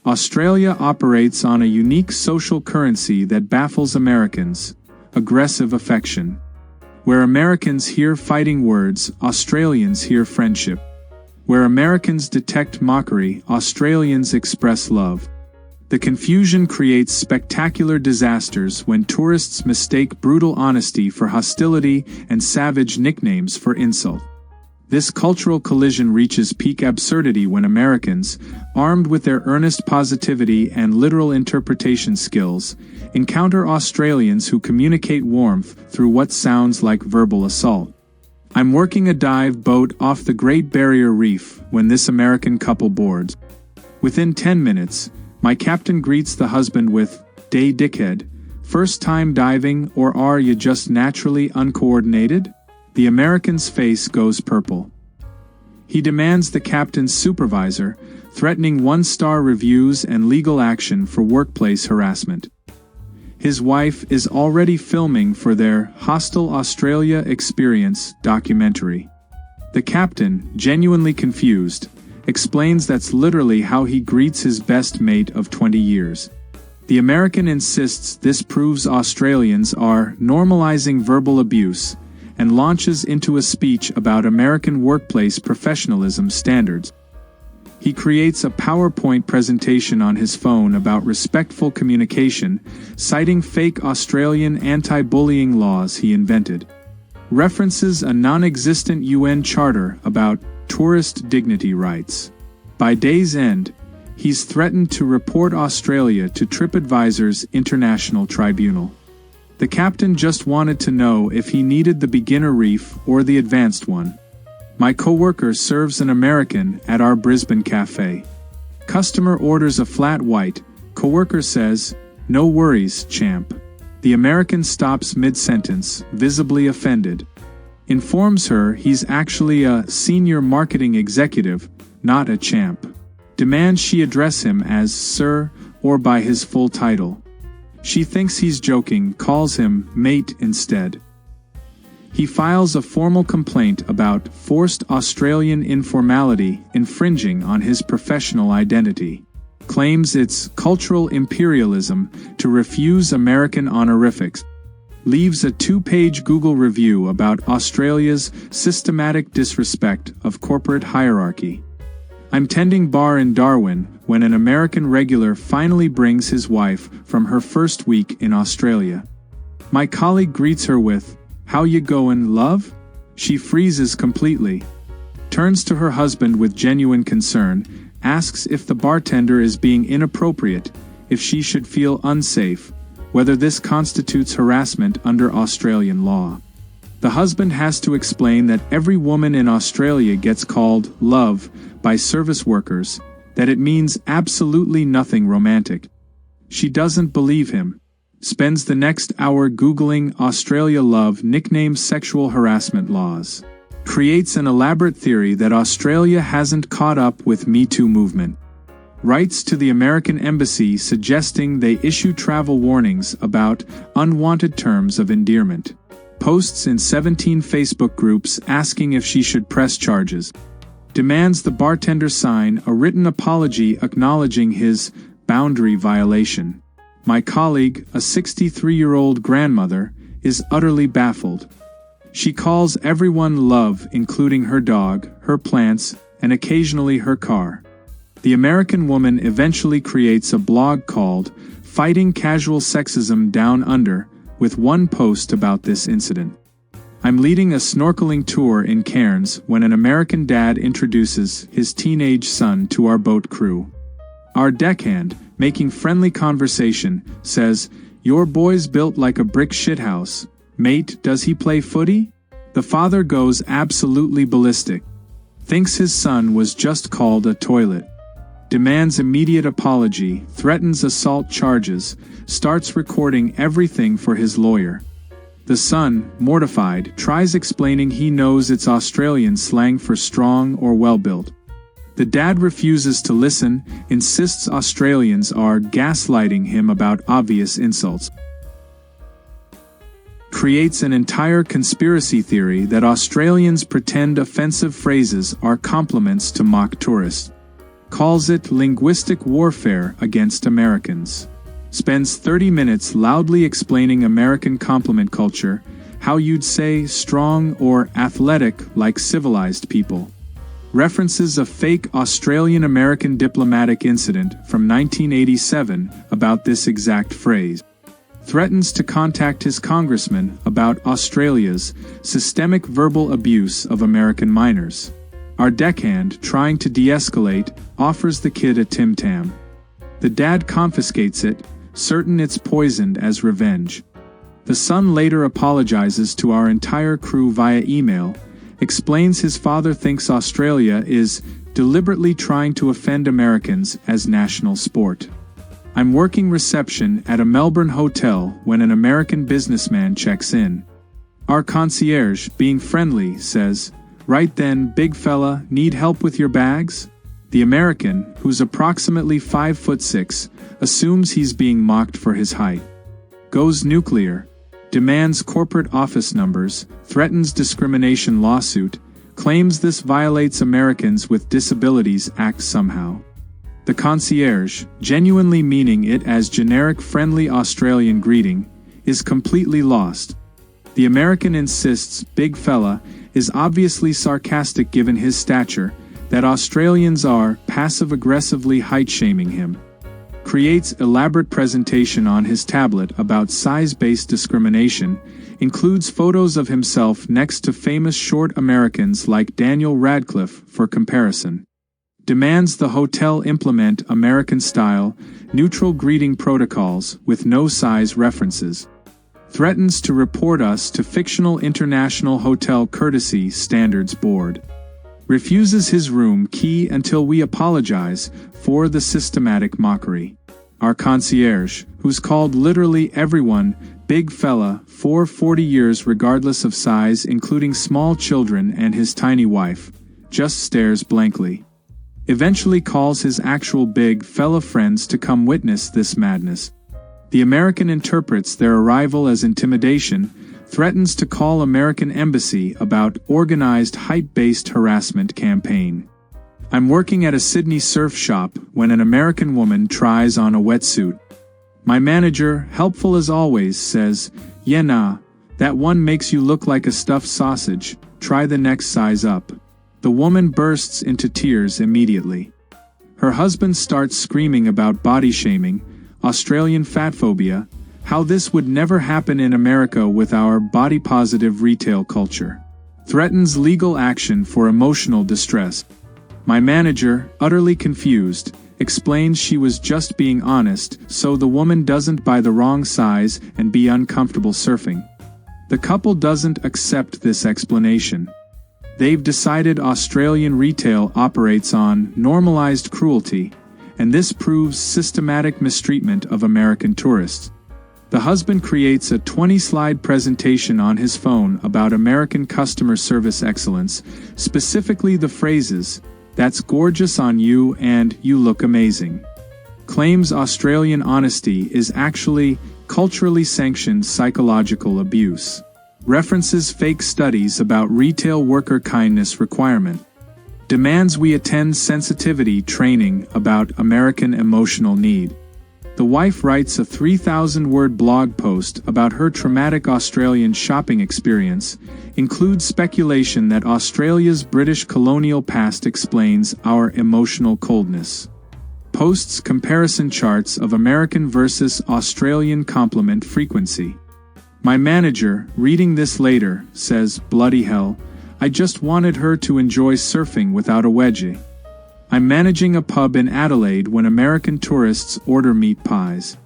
Australia operates on a unique social currency that baffles Americans: aggressive affection. Where Americans hear fighting words, Australians hear friendship. Where Americans detect mockery, Australians express love. The confusion creates spectacular disasters when tourists mistake brutal honesty for hostility and savage nicknames for insult. This cultural collision reaches peak absurdity when Americans, armed with their earnest positivity and literal interpretation skills, encounter Australians who communicate warmth through what sounds like verbal assault. I'm working a dive boat off the Great Barrier Reef when this American couple boards. Within 10 minutes, my captain greets the husband with, "Day dickhead, first time diving, or are you just naturally uncoordinated?" The American's face goes purple. He demands the captain's supervisor, threatening 1-star reviews and legal action for workplace harassment. His wife is already filming for their Hostile Australia Experience documentary. The captain, genuinely confused, explains that's literally how he greets his best mate of 20 years. The American insists this proves Australians are normalizing verbal abuse, and launches into a speech about American workplace professionalism standards. He creates a PowerPoint presentation on his phone about respectful communication, citing fake Australian anti-bullying laws he invented. References a non-existent UN charter about tourist dignity rights. By day's end, he's threatened to report Australia to TripAdvisor's International Tribunal. The captain just wanted to know if he needed the beginner reef or the advanced one. My coworker serves an American at our Brisbane cafe. Customer orders a flat white. Coworker says, "No worries, champ." The American stops mid-sentence, visibly offended. Informs her he's actually a senior marketing executive, not a champ. Demands she address him as sir or by his full title. She thinks he's joking, calls him mate instead. He files a formal complaint about forced Australian informality infringing on his professional identity. Claims it's cultural imperialism to refuse American honorifics. Leaves a 2-page Google review about Australia's systematic disrespect of corporate hierarchy. I'm tending bar in Darwin when an American regular finally brings his wife from her first week in Australia. My colleague greets her with, "How you goin', love?" She freezes completely. Turns to her husband with genuine concern, asks if the bartender is being inappropriate, if she should feel unsafe, whether this constitutes harassment under Australian law. The husband has to explain that every woman in Australia gets called love by service workers, that it means absolutely nothing romantic. She doesn't believe him. Spends the next hour Googling Australia love nickname sexual harassment laws. Creates an elaborate theory that Australia hasn't caught up with Me Too movement. Writes to the American embassy suggesting they issue travel warnings about unwanted terms of endearment. Posts in 17 Facebook groups asking if she should press charges. Demands the bartender sign a written apology acknowledging his boundary violation. My colleague, a 63-year-old grandmother, is utterly baffled. She calls everyone love, including her dog, her plants, and occasionally her car. The American woman eventually creates a blog called Fighting Casual Sexism Down Under, with one post about this incident. I'm leading a snorkeling tour in Cairns when an American dad introduces his teenage son to our boat crew. Our deckhand, making friendly conversation, says, "Your boy's built like a brick shithouse. Mate, does he play footy?" The father goes absolutely ballistic. Thinks his son was just called a toilet. Demands immediate apology, threatens assault charges, starts recording everything for his lawyer. The son, mortified, tries explaining he knows it's Australian slang for strong or well-built. The dad refuses to listen, insists Australians are gaslighting him about obvious insults. Creates an entire conspiracy theory that Australians pretend offensive phrases are compliments to mock tourists. calls it linguistic warfare against Americans. Spends 30 minutes loudly explaining American compliment culture, how you'd say strong or athletic like civilized people. References a fake Australian-American diplomatic incident from 1987 about this exact phrase. Threatens to contact his congressman about Australia's systemic verbal abuse of American minors. Our deckhand, trying to de-escalate, offers the kid a Tim Tam. The dad confiscates it, certain it's poisoned as revenge. The son later apologizes to our entire crew via email, explains his father thinks Australia is deliberately trying to offend Americans as national sport. I'm working reception at a Melbourne hotel when an American businessman checks in. Our concierge, being friendly, says, "Right then, big fella, need help with your bags?" The American, who's approximately 5'6", assumes he's being mocked for his height. Goes nuclear. Demands corporate office numbers, threatens discrimination lawsuit, claims this violates Americans with Disabilities Act somehow. The concierge, genuinely meaning it as generic friendly Australian greeting, is completely lost. The American insists big fella is obviously sarcastic given his stature, that Australians are passive-aggressively height-shaming him. Creates elaborate presentation on his tablet about size-based discrimination, includes photos of himself next to famous short Americans like Daniel Radcliffe for comparison. Demands the hotel implement American-style, neutral greeting protocols with no size references. Threatens to report us to fictional International Hotel Courtesy Standards Board. Refuses his room key until we apologize for the systematic mockery. Our concierge, who's called literally everyone big fella for 40 years regardless of size including small children and his tiny wife, just stares blankly. Eventually calls his actual big fella friends to come witness this madness. The American interprets their arrival as intimidation, threatens to call American embassy about organized height-based harassment campaign. I'm working at a Sydney surf shop when an American woman tries on a wetsuit. My manager, helpful as always, says, "Yeah nah, that one makes you look like a stuffed sausage, try the next size up." The woman bursts into tears immediately. Her husband starts screaming about body shaming, Australian fatphobia, how this would never happen in America with our body-positive retail culture. Threatens legal action for emotional distress. My manager, utterly confused, explains she was just being honest so the woman doesn't buy the wrong size and be uncomfortable surfing. The couple doesn't accept this explanation. They've decided Australian retail operates on normalized cruelty, and this proves systematic mistreatment of American tourists. The husband creates a 20-slide presentation on his phone about American customer service excellence, specifically the phrases, "That's gorgeous on you" and "You look amazing." Claims Australian honesty is actually culturally sanctioned psychological abuse. References fake studies about retail worker kindness requirement. Demands we attend sensitivity training about American emotional need. The wife writes a 3,000-word blog post about her traumatic Australian shopping experience, includes speculation that Australia's British colonial past explains our emotional coldness. Posts comparison charts of American versus Australian compliment frequency. My manager, reading this later, says, "Bloody hell, I just wanted her to enjoy surfing without a wedgie." I'm managing a pub in Adelaide when American tourists order meat pies.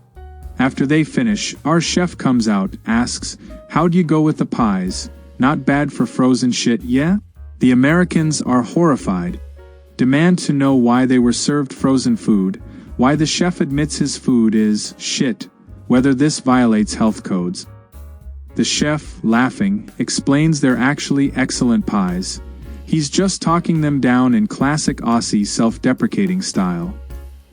After they finish, our chef comes out, asks, "How'd you go with the pies? Not bad for frozen shit, yeah?" The Americans are horrified. Demand to know why they were served frozen food, why the chef admits his food is shit, whether this violates health codes. The chef, laughing, explains they're actually excellent pies. He's just talking them down in classic Aussie self-deprecating style.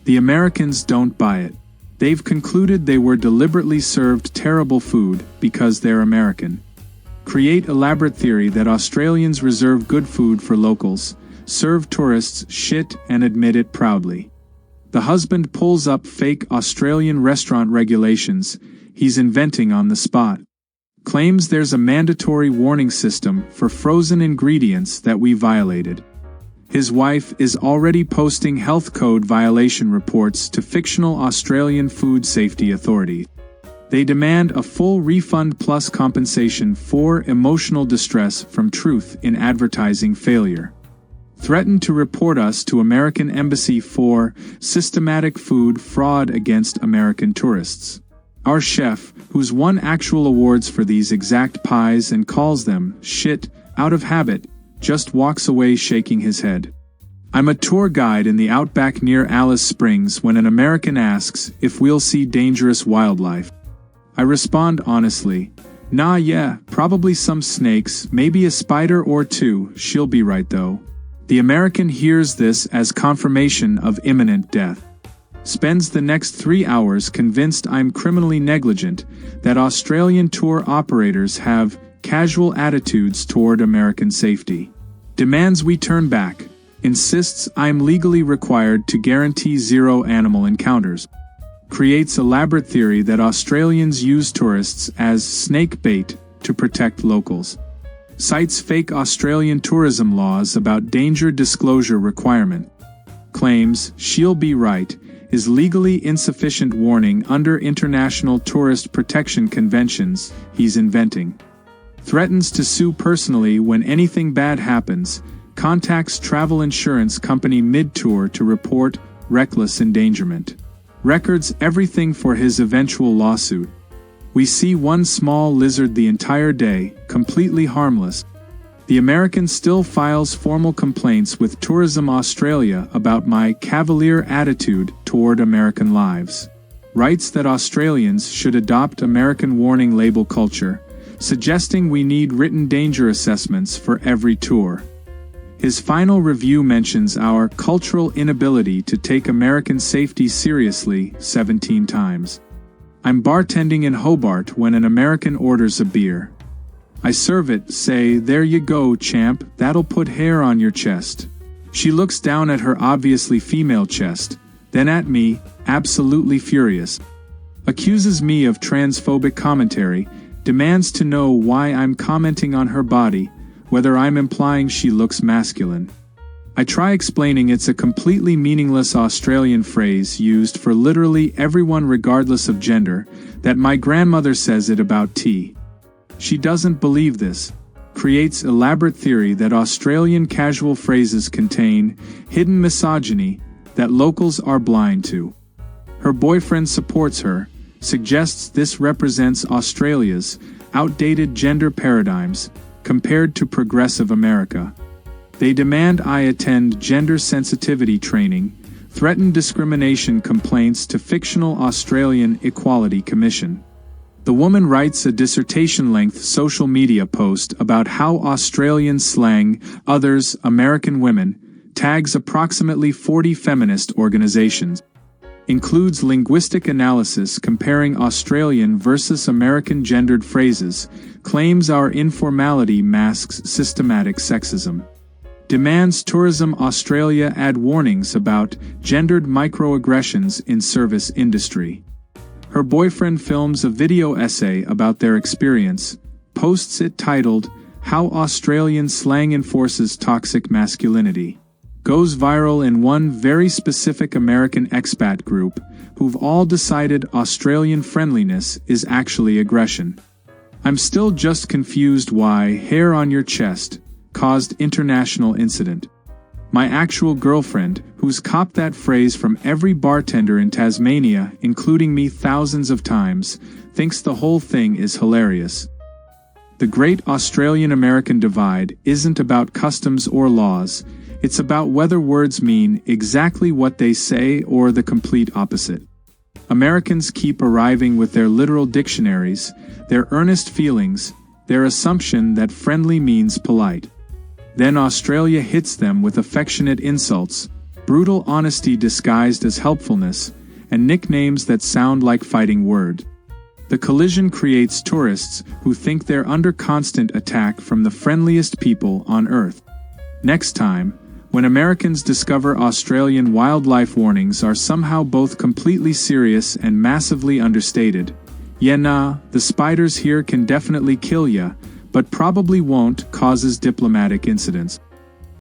The Americans don't buy it. They've concluded they were deliberately served terrible food because they're American. Create elaborate theory that Australians reserve good food for locals, serve tourists shit and admit it proudly. The husband pulls up fake Australian restaurant regulations he's inventing on the spot. Claims there's a mandatory warning system for frozen ingredients that we violated. His wife is already posting health code violation reports to fictional Australian food safety authorities. They demand a full refund plus compensation for emotional distress from truth in advertising failure. Threatened to report us to American Embassy for systematic food fraud against American tourists. Our chef, who's won actual awards for these exact pies and calls them shit out of habit, just walks away shaking his head. I'm a tour guide in the Outback near Alice Springs when an American asks if we'll see dangerous wildlife. I respond honestly, nah, yeah, probably some snakes, maybe a spider or two, she'll be right though. The American hears this as confirmation of imminent death. Spends the next 3 hours convinced I'm criminally negligent, that Australian tour operators have casual attitudes toward American safety. Demands we turn back. Insists I'm legally required to guarantee 0 animal encounters. Creates elaborate theory that Australians use tourists as snake bait to protect locals. Cites fake Australian tourism laws about danger disclosure requirement. Claims she'll be right is legally insufficient warning under international tourist protection conventions he's inventing. Threatens to sue personally when anything bad happens. Contacts travel insurance company mid-tour to report reckless endangerment. Records everything for his eventual lawsuit. We see one small lizard the entire day, completely harmless. The American still files formal complaints with Tourism Australia about my cavalier attitude toward American lives. Writes that Australians should adopt American warning label culture, suggesting we need written danger assessments for every tour. His final review mentions our cultural inability to take American safety seriously 17 times. I'm bartending in Hobart when an American orders a beer. I serve it, say, there you go, champ, that'll put hair on your chest. She looks down at her obviously female chest, then at me, absolutely furious. Accuses me of transphobic commentary, demands to know why I'm commenting on her body, whether I'm implying she looks masculine. I try explaining it's a completely meaningless Australian phrase used for literally everyone regardless of gender, that my grandmother says it about tea. She doesn't believe this. Creates elaborate theory that Australian casual phrases contain hidden misogyny that locals are blind to. Her boyfriend supports her, suggests this represents Australia's outdated gender paradigms compared to progressive America. They demand I attend gender sensitivity training, threaten discrimination complaints to fictional Australian Equality Commission. The woman writes a dissertation-length social media post about how Australian slang others American women, tags approximately 40 feminist organizations. Includes linguistic analysis comparing Australian versus American gendered phrases, claims our informality masks systematic sexism. Demands Tourism Australia add warnings about gendered microaggressions in service industry. Her boyfriend films a video essay about their experience, posts it titled, How Australian Slang Enforces Toxic Masculinity. Goes viral in one very specific American expat group, who've all decided Australian friendliness is actually aggression. I'm still just confused why hair on your chest caused international incident. My actual girlfriend, who's copped that phrase from every bartender in Tasmania, including me thousands of times, thinks the whole thing is hilarious. The great Australian-American divide isn't about customs or laws, it's about whether words mean exactly what they say or the complete opposite. Americans keep arriving with their literal dictionaries, their earnest feelings, their assumption that friendly means polite. Then Australia hits them with affectionate insults, brutal honesty disguised as helpfulness, and nicknames that sound like fighting words. The collision creates tourists who think they're under constant attack from the friendliest people on Earth. Next time, when Americans discover Australian wildlife warnings are somehow both completely serious and massively understated. Yeah, nah, the spiders here can definitely kill ya, but probably won't, causes diplomatic incidents.